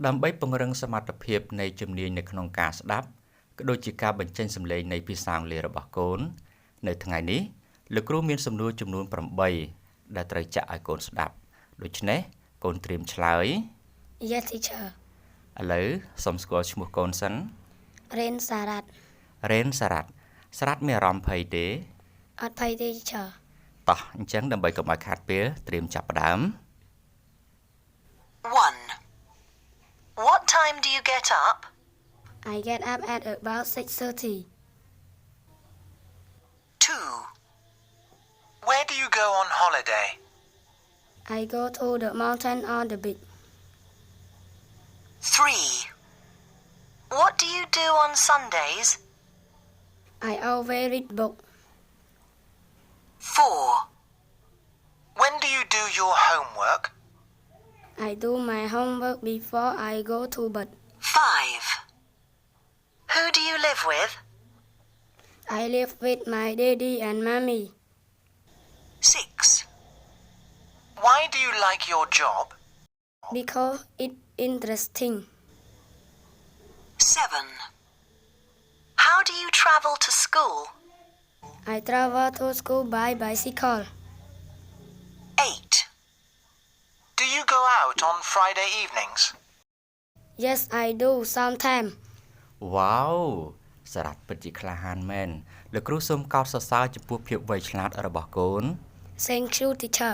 ដើម្បីពង្រឹងសមត្ថភាពនៃជំនាញនៅក្នុងការស្ដាប់ក៏ដូចជាការបញ្ចេញសំឡេងនៃភាសាអង់គ្លេសរបស់កូននៅថ្ងៃនេះលោកគ្រូមានសំណួរចំនួន8ដែលត្រូវចាក់ឲ្យកូនស្ដាប់ដូច្នេះកូនត្រៀមឆ្លើយ Yes teacher ឥឡូវសូមស្គាល់ឈ្មោះកូនសិន Ren Sarat រ៉េនសារ៉ាត់សារ៉ាត់មានអារម្មណ៍ភ័យទេ អត់ភ័យទេ teacher តោះអញ្ចឹងដើម្បីកុំឲ្យខាតពេលត្រៀមចាប់ផ្ដើម 1. What time do you get up? I get up at about 6:30 2. Where do you go on holiday? I go to the mountain or the beach 3. What do you do on Sundays? I always read book 4. When do you do your homework? I do my homework before I go to bed 5. Who do you live with? I live with my daddy and mommy 6. Why do you like your job? because it's interesting 7. How do you travel to school? I travel to school by bicycle 8. Do you go out on Friday evenings? Yes I do sometimes វ៉ាវសារ៉ាត់ពិតជាក្លាហានមែនលោកគ្រូសូមកោតសរសើរចំពោះភាពវៃឆ្លាតរបស់កូន Thank you teacher